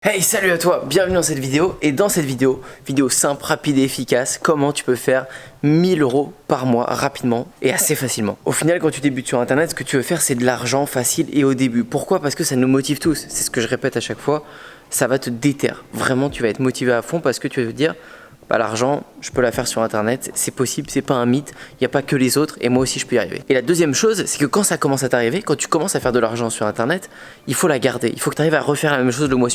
Hey, salut à toi, bienvenue dans cette vidéo. Et dans cette vidéo simple, rapide et efficace, comment tu peux faire 1000 € par mois rapidement et assez facilement. Au final, quand tu débutes sur internet, ce que tu veux faire, c'est de l'argent facile et au début. Pourquoi? Parce que ça nous motive tous, c'est ce que je répète à chaque fois, ça va te déterre. Vraiment, tu vas être motivé à fond parce que tu vas te dire, bah, l'argent, je peux la faire sur internet, c'est possible, c'est pas un mythe, il n'y a pas que les autres et moi aussi je peux y arriver. Et la deuxième chose, c'est que quand ça commence à t'arriver, quand tu commences à faire de l'argent sur internet, il faut la garder, il faut que tu arrives à refaire la même chose le mois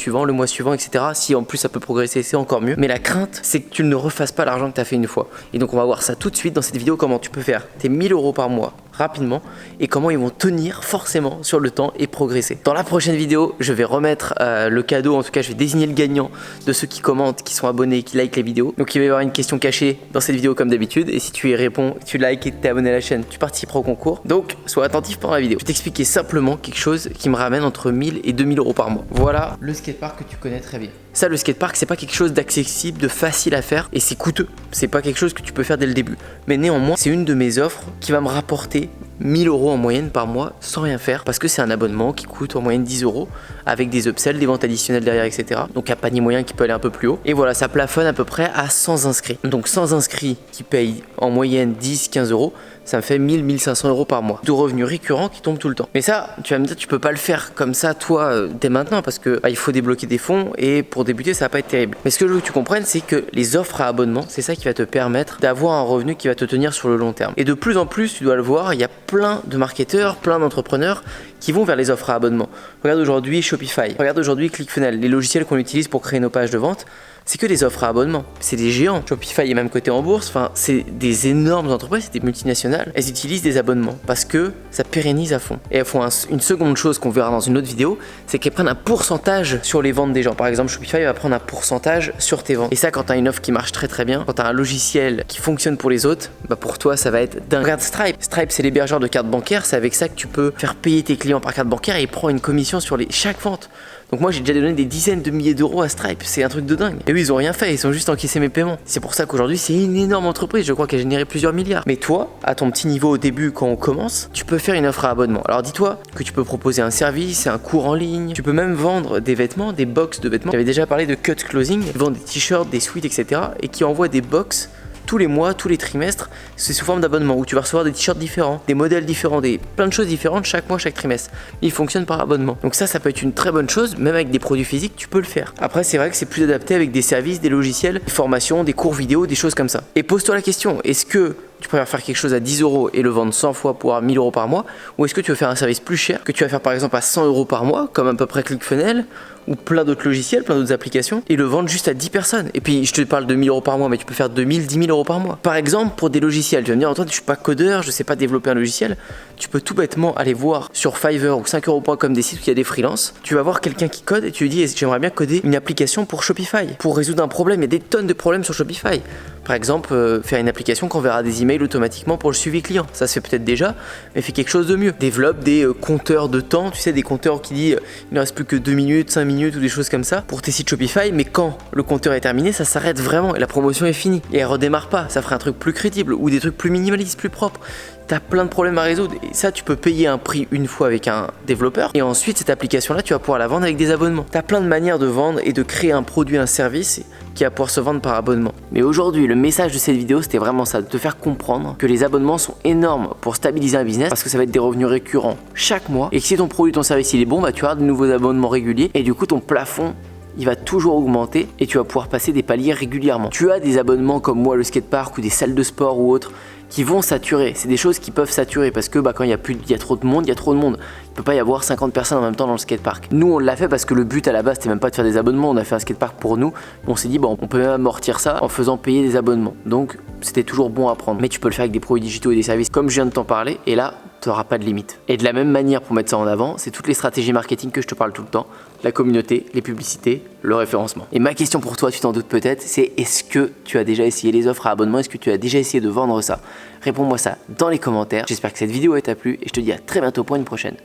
suivant, etc. Si en plus ça peut progresser, c'est encore mieux. Mais la crainte, c'est que tu ne refasses pas l'argent que tu as fait une fois. Et donc on va voir ça tout de suite dans cette vidéo, comment tu peux faire tes 1000 € par mois rapidement et comment ils vont tenir forcément sur le temps et progresser. Dans la prochaine vidéo, je vais remettre le cadeau, en tout cas je vais désigner le gagnant de ceux qui commentent, qui sont abonnés, qui likent les vidéos. Donc il va y avoir une question cachée dans cette vidéo comme d'habitude et si tu y réponds, tu likes et tu es abonné à la chaîne, tu participeras au concours. Donc sois attentif pendant la vidéo. Je vais t'expliquer simplement quelque chose qui me ramène entre 1000 et 2000 € par mois. Voilà le skatepark que tu connais très bien. Ça, le skatepark, c'est pas quelque chose d'accessible, de facile à faire et c'est coûteux. C'est pas quelque chose que tu peux faire dès le début. Mais néanmoins, c'est une de mes offres qui va me rapporter 1000 € en moyenne par mois sans rien faire parce que c'est un abonnement qui coûte en moyenne 10 € avec des upsells, des ventes additionnelles derrière, etc. Donc un panier moyen qui peut aller un peu plus haut. Et voilà, ça plafonne à peu près à 100 inscrits. Donc 100 inscrits qui payent en moyenne 10-15 €, ça me fait 1000-1500 € par mois de revenus récurrents qui tombent tout le temps. Mais ça, tu vas me dire, tu peux pas le faire comme ça toi dès maintenant parce que il faut débloquer des fonds et pour débuter ça va pas être terrible. Mais ce que je veux que tu comprennes, c'est que les offres à abonnement, c'est ça qui va te permettre d'avoir un revenu qui va te tenir sur le long terme. Et de plus en plus, tu dois le voir, il y a plein de marketeurs, plein d'entrepreneurs qui vont vers les offres à abonnement. Regarde aujourd'hui Shopify, regarde aujourd'hui ClickFunnels, les logiciels qu'on utilise pour créer nos pages de vente. C'est que des offres à abonnement. C'est des géants. Shopify est même coté en bourse. Enfin, c'est des énormes entreprises, c'est des multinationales. Elles utilisent des abonnements parce que ça pérennise à fond. Et elles font une seconde chose qu'on verra dans une autre vidéo, c'est qu'elles prennent un pourcentage sur les ventes des gens. Par exemple, Shopify va prendre un pourcentage sur tes ventes. Et ça, quand tu as une offre qui marche très très bien, quand tu as un logiciel qui fonctionne pour les autres, bah pour toi, ça va être dingue. Regarde Stripe. Stripe, c'est l'hébergeur de cartes bancaires. C'est avec ça que tu peux faire payer tes clients par carte bancaire et il prend une commission sur chaque vente. Donc moi j'ai déjà donné des dizaines de milliers d'euros à Stripe, c'est un truc de dingue. Et eux ils ont rien fait, ils ont juste encaissé mes paiements. C'est pour ça qu'aujourd'hui c'est une énorme entreprise, je crois qu'elle a généré plusieurs milliards. Mais toi, à ton petit niveau au début quand on commence, tu peux faire une offre à abonnement. Alors dis-toi que tu peux proposer un service, un cours en ligne, tu peux même vendre des vêtements, des box de vêtements. J'avais déjà parlé de Cut Clothing, ils vendent des t-shirts, des sweats, etc. et qui envoient des box tous les mois, tous les trimestres, c'est sous forme d'abonnement où tu vas recevoir des t-shirts différents, des modèles différents, plein de choses différentes chaque mois, chaque trimestre. Ils fonctionnent par abonnement. Donc ça peut être une très bonne chose, même avec des produits physiques, tu peux le faire. Après, c'est vrai que c'est plus adapté avec des services, des logiciels, des formations, des cours vidéo, des choses comme ça. Et pose-toi la question, est-ce que tu préfères faire quelque chose à 10 € et le vendre 100 fois pour avoir 1000 € par mois, ou est-ce que tu veux faire un service plus cher que tu vas faire par exemple à 100 € par mois, comme à peu près ClickFunnels ou plein d'autres logiciels, plein d'autres applications, et le vendre juste à 10 personnes. Et puis je te parle de 1000 € par mois, mais tu peux faire 2000, 10 000 € par mois. Par exemple, pour des logiciels, tu vas me dire, Antoine, je suis pas codeur, je sais pas développer un logiciel. Tu peux tout bêtement aller voir sur Fiverr ou 5euros.com des sites où il y a des freelances. Tu vas voir quelqu'un qui code et tu lui dis, j'aimerais bien coder une application pour Shopify, pour résoudre un problème. Il y a des tonnes de problèmes sur Shopify. Par exemple, faire une application qui enverra des emails automatiquement pour le suivi client. Ça se fait peut-être déjà, mais fais quelque chose de mieux. Développe des compteurs de temps, tu sais, des compteurs qui disent il ne reste plus que 2 minutes, 5 minutes ou des choses comme ça pour tes sites Shopify, mais quand le compteur est terminé, ça s'arrête vraiment et la promotion est finie. Et elle redémarre pas, ça ferait un truc plus crédible ou des trucs plus minimalistes, plus propres. T'as plein de problèmes à résoudre et ça tu peux payer un prix une fois avec un développeur et ensuite cette application là tu vas pouvoir la vendre avec des abonnements. T'as plein de manières de vendre et de créer un produit, un service qui va pouvoir se vendre par abonnement. Mais aujourd'hui le message de cette vidéo c'était vraiment ça, de te faire comprendre que les abonnements sont énormes pour stabiliser un business parce que ça va être des revenus récurrents chaque mois et que si ton produit, ton service il est bon, bah tu auras de nouveaux abonnements réguliers et du coup ton plafond il va toujours augmenter et tu vas pouvoir passer des paliers régulièrement. Tu as des abonnements comme moi, le skatepark ou des salles de sport ou autres qui vont saturer. C'est des choses qui peuvent saturer parce que quand il y a trop de monde, il y a trop de monde. Il peut pas y avoir 50 personnes en même temps dans le skatepark. Nous on l'a fait parce que le but à la base c'était même pas de faire des abonnements, on a fait un skatepark pour nous. On s'est dit on peut même amortir ça en faisant payer des abonnements. Donc c'était toujours bon à prendre. Mais tu peux le faire avec des produits digitaux et des services comme je viens de t'en parler et là tu n'auras pas de limite. Et de la même manière pour mettre ça en avant, c'est toutes les stratégies marketing que je te parle tout le temps. La communauté, les publicités, le référencement. Et ma question pour toi, tu t'en doutes peut-être, c'est est-ce que tu as déjà essayé les offres à abonnement? Est-ce que tu as déjà essayé de vendre ça? Réponds-moi ça dans les commentaires. J'espère que cette vidéo t'a plu et je te dis à très bientôt pour une prochaine.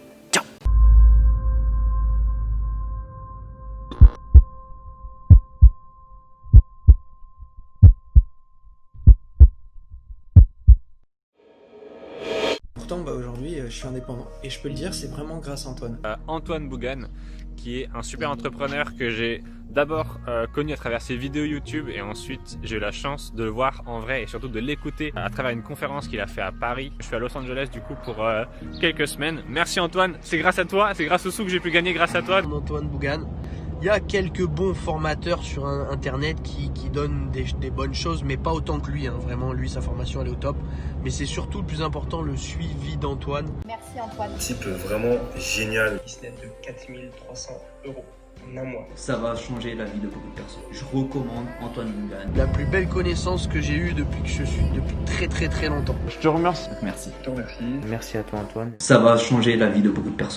pourtant aujourd'hui je suis indépendant. Et je peux le dire, c'est vraiment grâce à Antoine. Antoine Bougan, qui est un super entrepreneur que j'ai d'abord connu à travers ses vidéos YouTube et ensuite j'ai eu la chance de le voir en vrai et surtout de l'écouter à travers une conférence qu'il a fait à Paris. Je suis à Los Angeles du coup pour quelques semaines. Merci Antoine, c'est grâce à toi, c'est grâce aux sous que j'ai pu gagner grâce à toi. Antoine Bougan. Il y a quelques bons formateurs sur internet qui donnent des bonnes choses, mais pas autant que lui. Vraiment, lui, sa formation elle est au top. Mais c'est surtout le plus important, le suivi d'Antoine. Merci Antoine. Type vraiment génial. Business de 4300 € en un mois. Ça va changer la vie de beaucoup de personnes. Je recommande Antoine Bougan. La plus belle connaissance que j'ai eue depuis que je suis depuis très longtemps. Je te remercie. Merci. Je te remercie. Merci à toi Antoine. Ça va changer la vie de beaucoup de personnes.